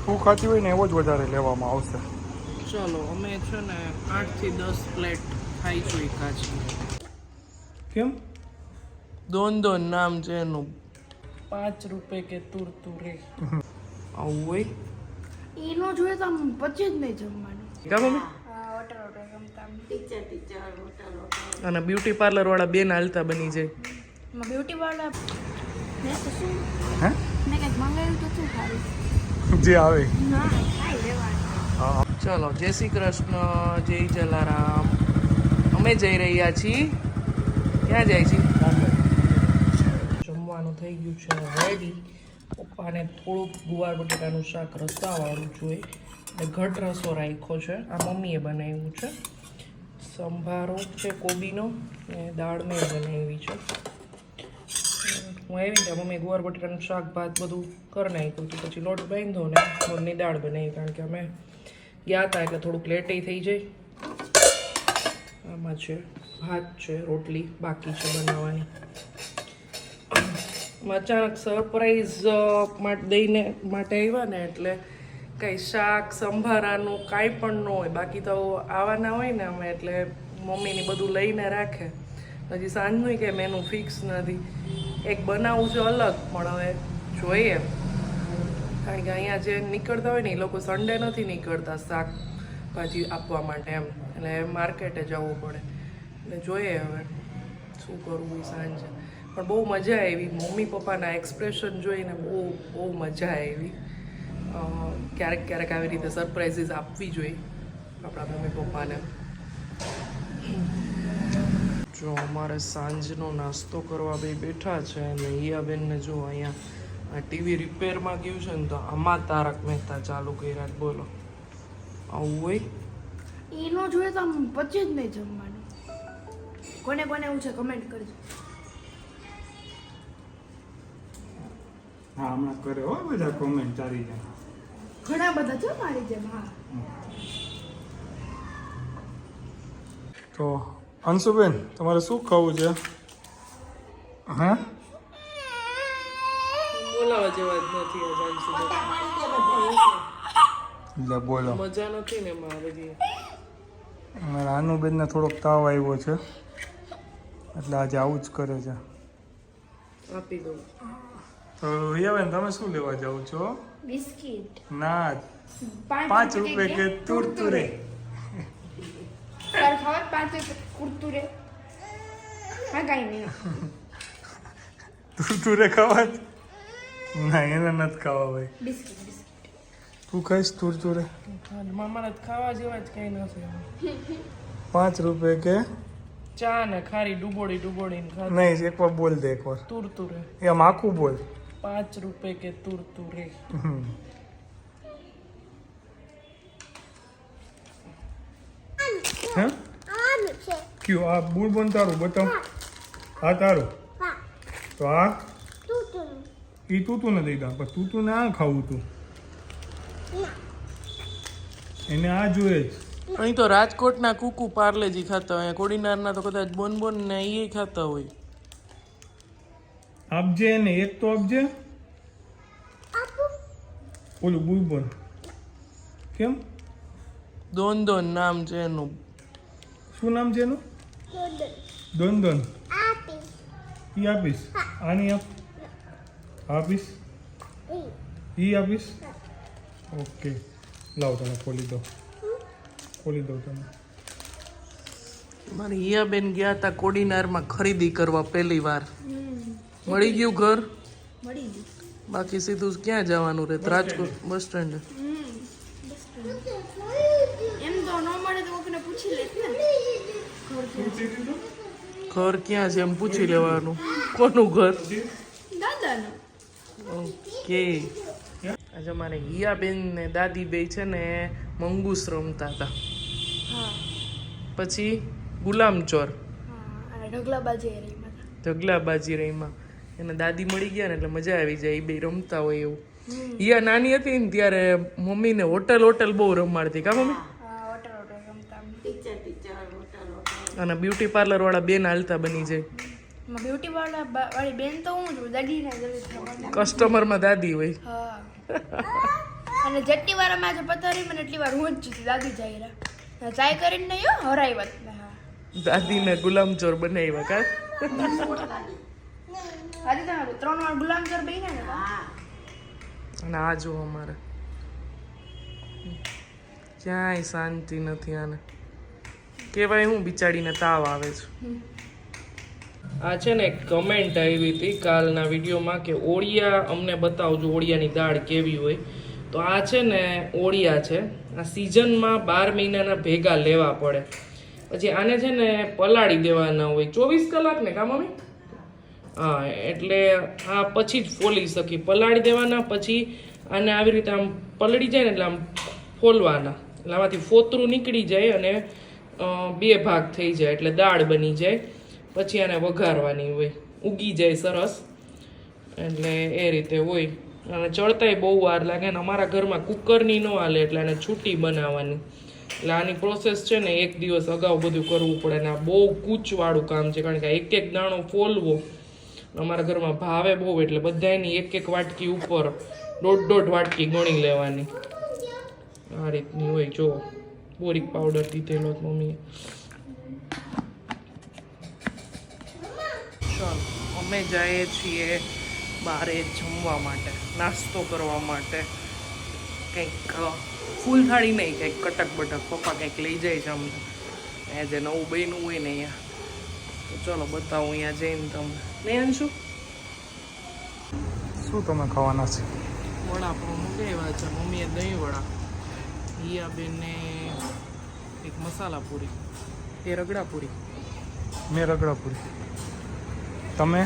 તું ખાતી હોય ને એવો જ વધારે લેવામાં આવશે. ચલો અમે છે ને 8 થી 10 પ્લેટ ખાઈશું એકાચી. કેમ? દોન નામ છે એનું. 5 રૂપિયા કે તુરતુરે આવું હોય એનો જોઈએ તો આમ પછી જ નહીં જમવાનું. કા મમ્મી? હોટલ રમતા ટીચર અને બ્યુટી પાર્લર વાળા બેન હાલતા બની જાય. બ્યુટી વાળા મેં તો શું હે મેં કંઈક મંગાવ્યું તો શું ખારું જે આવે ના કાંઈ લેવાનું. ચલો જય શ્રી કૃષ્ણ, જય જલારામ. અમે જઈ રહ્યા છીએ. ક્યાં જાય છે? જમવાનું થઈ ગયું છે રેડી. પપ્પાને થોડુંક ગુવાર બટેટાનું શાક રસાવાળું જોઈએ અને ઘટ રસો રાખ્યો છે. આ મમ્મીએ બનાવ્યું છે. સંભારો છે કોબીનો અને દાળ મેં બનાવી છે. હું આવી ત્યાં મમ્મી ગુવાર બટેટાનું શાક ભાત બધું કરી નાખ્યું હતું. પછી લોટ બાંધ્યો ને મગની દાળ બનાવી, કારણ કે અમે ગયા હતા એટલે થોડુંક લેટે થઈ જાય. આમાં છે ભાત છે, રોટલી બાકી છે બનાવવાની. અચાનક સરપ્રાઈઝ દઈને માટે આવ્યા ને એટલે કંઈ શાક સંભારાનું કાંઈ પણ ન હોય. બાકી તો આવવાના હોય ને અમે એટલે મમ્મીની બધું લઈને રાખે. હજી સાંજનું કંઈ મેનુ ફિક્સ નથી. એક બનાવવું છે અલગ, પણ હવે જોઈએ, કારણ કે અહીંયા જે નીકળતા હોય ને એ લોકો સન્ડે નથી નીકળતા શાકભાજી આપવા માટે એમ, એટલે માર્કેટે જવું પડે. એટલે જોઈએ હવે શું કરવું સાંજે. પણ બહુ મજા આવી. મમ્મી પપ્પાના એક્સપ્રેશન જોઈને બહુ મજા આવી. ક્યારેક ક્યારેક આવી રીતે સરપ્રાઇઝીસ આપવી જોઈએ આપણા મમ્મી પપ્પાને. જો અમારે સાંજનો નાસ્તો કરવા બે બેઠા છે અને હિયાબેનને જો અહીંયા ટીવી રિપેરમાં ગયું છે ને તો આમાં તારક મહેતા ચાલુ કર્યા. બોલો આવું હોય? એનો જોઈએ તો આમ પછી જ નહીં જમવાનું. કોને કોને એવું છે કમેન્ટ કરજો. હા હમણાં કરે હો બધા કોમેન્ટ તારી જાય. ઘણા બધા છે મારી જેમ. હા તો અંશુબેન તમારે શું ખાવું છે? હા બોલાવા જેવા જ નથી આ જાન સુધી. એટલે બોલો. મજા નથી ને એમાં બધી. અમારા આનુબેનને થોડોક તાવ આવ્યો છે એટલે આજે આવું જ કરે છે. આપી દઉં. તો હિયાબેન તમે શું લેવા જાઓ છો? બિસ્કિટ ના 5 રૂપિયા કે તુરતુરે. તાર ખાવા 5 રૂપિયા કુરતુરે. હા કાંઈ નહીં. તુરતુરે ખાવા? ના એને નથી ખાવા ભાઈ. બિસ્કિટ તું ખાઈશ તુરતુરે? મામાને ખાવા જેવા જ કંઈ નથી. 5 રૂપિયા કે ચા ને ખારી ડુબોડીને ખાધી. નહીં એકવાર બોલ દે એકવાર. તુરતુરે. એમ આખું બોલ. 5 રૂપિયા કે તુરતુરે. હે ક્યું આ બુલ બન તારું બતાવ. હા તારું. તો આ ઈ તું નથી દા પણ તું ને આ ખાવું તું. એને આ જોઈએ જ. અહીં તો રાજકોટના કુકુ પાર્લેજી ખાતા હોય, કોડીનારના તો કદાચ બોન ને એ ખાતા હોય. આપજે એને એક તો આપજે. ઓલું બુલ બન કેમ? દોન નામ છે એનું. શું નામ છે એનું? દોન. ઈ આપીશ. આની આપ. આપીશ. ઈ આપીશ. ઓકે લાવ તમે ખોલી દો તમે. મારી હિયાબેન ગયા હતા કોડીનારમાં ખરીદી કરવા પહેલી વાર. મળી ગયું ઘર? મળી ગયું. બાકી સીધું ક્યાં જવાનું રહે? Rajkot bus stand. એમ તો ન મળે તો કોઈને પૂછી લે ને. ઘર ક્યાં છે એમ પૂછી લેવાનું. કોનું ઘર? દાદાનું. ઓકે. આજે મારે હિયાબેન ને દાદી બે છે ને મંગૂસ રમતા હતા. હા પછી ગુલામચોર હા અને ઢગલાબાજી રહીમાં. ઢગલાબાજી રહીમાં એને દાદી મળી ગયા ને એટલે મજા આવી જાય. એ બે રમતા હોય એવું. હિયા નાની હતી ને ત્યારે મમ્મીને હોટલ બહુ રમાડતી. કા મમ્મી? હોટલ રમતા ટીચર અને બ્યુટી પાર્લર વાળા બેન હાલતા બની જાય. બ્યુટી વાળી બેન તો હું છું. દાદીને કસ્ટમરમાં દાદી હોય. હા અને જેટલી વાર અમે આજે પથારી મને એટલી વાર હું જ જીતી દાદી જાય રહ્યા ચાય કરીને નહીં હો હરાઈ વાત હા દાદીને ગુલામચોર બનાવ્યા કા આજે તમે 3 વાર ગુલામચોર બહીને ને અને આ જો અમારે ક્યાંય શાંતિ નથી આને કહેવાય હું બિચારીને તાવ આવે છે આ છે ને એક કમેન્ટ આવી હતી કાલના વિડીયોમાં કે ઓળિયા અમને બતાવજો ઓળિયાની દાળ કેવી હોય તો આ છે ને ઓળિયા છે આ સિઝનમાં 12 મહિનાના ભેગા લેવા પડે પછી આને છે ને પલાળી દેવાના હોય 24 કલાક ને કા મમ્મી હા એટલે આ પછી જ ફોલી શકી પલાળી દેવાના પછી આને આવી રીતે આમ પલળી જાય ને એટલે આમ ફોલવાના એટલે આમાંથી ફોતરું નીકળી જાય અને 2 ભાગ થઈ જાય એટલે દાળ બની જાય પછી આને વઘારવાની હોય ઉગી જાય સરસ એટલે એ રીતે હોય અને ચડતાય બહુ વાર લાગે ને અમારા ઘરમાં કુકરની ન હાલે એટલે આને છૂટી બનાવવાની એટલે આની પ્રોસેસ છે ને એક દિવસ અગાઉ બધું કરવું પડે ને આ બહુ કૂચવાળું કામ છે કારણ કે એક દાણો ફોલવો અમારા ઘરમાં ભાવે બહુ એટલે બધાની એક વાટકી ઉપર 1.5 વાટકી ગણી લેવાની આ રીતની હોય જો બોરિક પાવડર દીધેલો મમ્મીએ ચાલો અમે જઈએ છીએ બહારે જમવા માટે નાસ્તો કરવા માટે કંઈક ફૂલ થાળી નહીં કંઈક કટક બટક પપ્પા કંઈક લઈ જાય છે અમને એ જે નવું બન્યું હોય ને અહીંયા તો ચલો બતાવું અહીંયા જઈને તમને નહીં અંશુ શું તમે ખાવાના છે વડાપાઉં મંગાવ્યા છે મમ્મીએ દહીં વડા હિયા બેને એક મસાલા પૂરી એ રગડા પૂરી મેં રગડા પૂરી તમે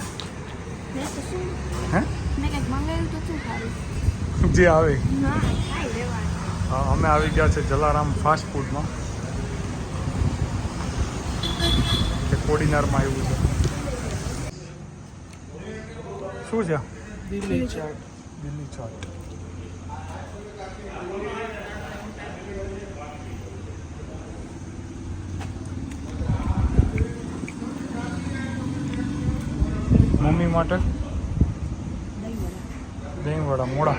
હે મેં કંઈક મંગાવ્યું તો શું ખાવું જે આવે ના ખાઈ લેવાનું અમે આવી ગયા છે જલારામ ફાસ્ટ ફૂડમાં કે કોડીનારમાં આવ્યું છે શું છે દિલ્હી ચાટ દિલ્હી ચાટ મમ્મી માટે દહીં વડા મોડા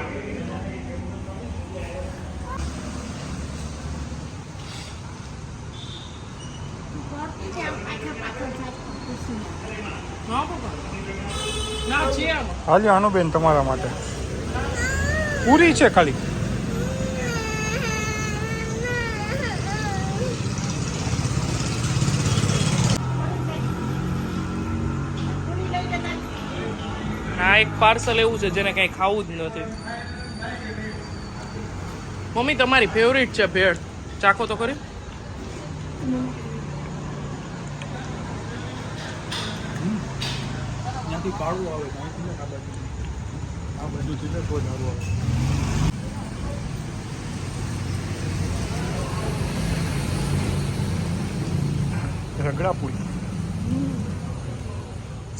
ના છે આમાં હાલે આનુબેન તમારા માટે પૂરી છે ખાલી આ એક પાર્સલ એવું છે જેને કંઈ ખાવું જ નથી મમ્મી તમારી ફેવરિટ છે ભેળ ચાખો તો ખરી ત્યાંથી કાળું આવે આ બધું છે તો સારું આવે રગડા પૂરી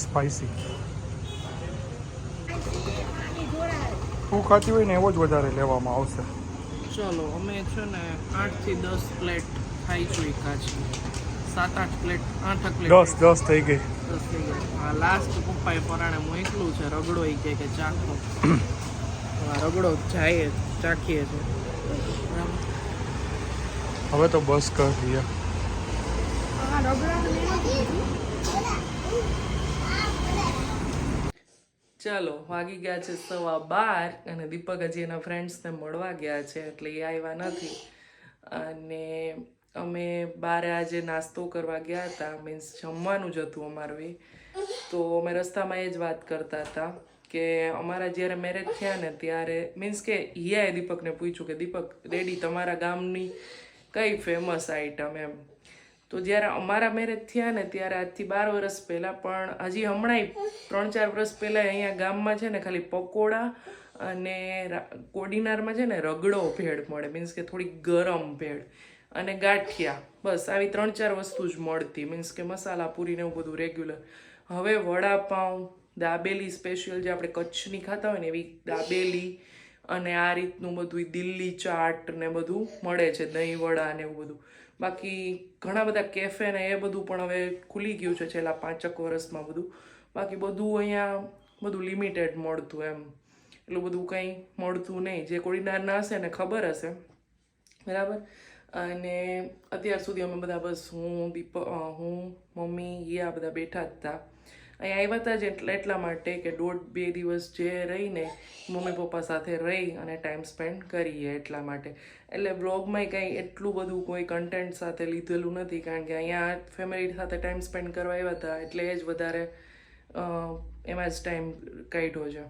સ્પાઈસી તું ખાતી હોય ને એવો જ વધારે લેવામાં આવશે ચલો અમે છે ને 8 થી 10 પ્લેટ ખાઈશું એકાચી 7-8 પ્લેટ 8 પ્લેટ 10 થઈ ગઈ 10 થઈ ગઈ આ લાસ્ટ પપ્પાએ પરાણે હું એકલું છે રગડો એ કે ચાખો રગડો જાય ચાખીએ છે હવે તો બસ કર દઈએ ચાલો વાગી ગયા છે 12:15 અને દીપક હજી એના ફ્રેન્ડ્સને મળવા ગયા છે એટલે એ આવ્યા નથી અને અમે બારે આજે નાસ્તો કરવા ગયા હતા મીન્સ જમવાનું જ હતું અમારું તો અમે રસ્તામાં એ જ વાત કરતા હતા કે અમારા જ્યારે મેરેજ થયા ને ત્યારે મીન્સ કે હિયાએ દીપકને પૂછ્યું કે દીપક ડેડી તમારા ગામની કઈ ફેમસ આઈટમ એમ તો જ્યારે અમારા મેરેજ થયા ને ત્યારે આજથી 12 વર્ષ પહેલાં પણ હજી હમણાં 3-4 વર્ષ પહેલાં અહીંયા ગામમાં છે ને ખાલી પકોડા અને કોડીનારમાં છે ને રગડો ભેળ મળે મીન્સ કે થોડી ગરમ ભેળ અને ગાંઠિયા બસ આવી 3-4 વસ્તુ જ મળતી મીન્સ કે મસાલા પૂરીને એવું બધું રેગ્યુલર હવે વડાપાઉં દાબેલી સ્પેશિયલ જે આપણે કચ્છની ખાતા હોય ને એવી દાબેલી અને આ રીતનું બધું દિલ્હી ચાટ ને બધું મળે છે દહીં વડા ને એવું બધું બાકી ઘણા બધા કેફે ને એ બધું પણ હવે ખુલી ગયું છે છેલ્લા 5 વર્ષમાં બધું બાકી બધું અહીંયા બધું લિમિટેડ મળતું એમ એટલું બધું કંઈ મળતું નહીં. જે કોડીનારના હશે ને ખબર હશે, બરાબર. અને અત્યાર સુધી અમે બધા બસ હું મમ્મી હિયા બધા બેઠા જ હતા. અહીંયા આવ્યા હતા જ એટલા માટે કે 1.5-2 દિવસ જે રહીને મમ્મી પપ્પા સાથે રહી અને ટાઈમ સ્પેન્ડ કરીએ એટલા માટે. એટલે બ્લોગમાં કંઈ એટલું બધું કોઈ કન્ટેન્ટ સાથે લીધેલું નથી, કારણ કે અહીંયા ફેમિલી સાથે ટાઈમ સ્પેન્ડ કરવા આવ્યા હતા એટલે એ જ વધારે એમાં જ ટાઈમ કાઢ્યો છે.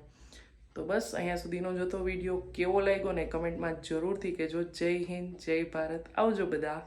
તો બસ અહીંયા સુધીનો જો તો વિડીયો કેવો લાગ્યો ને કમેન્ટમાં જરૂરથી કહેજો. જય હિન્દ, જય ભારત, આવજો બધા.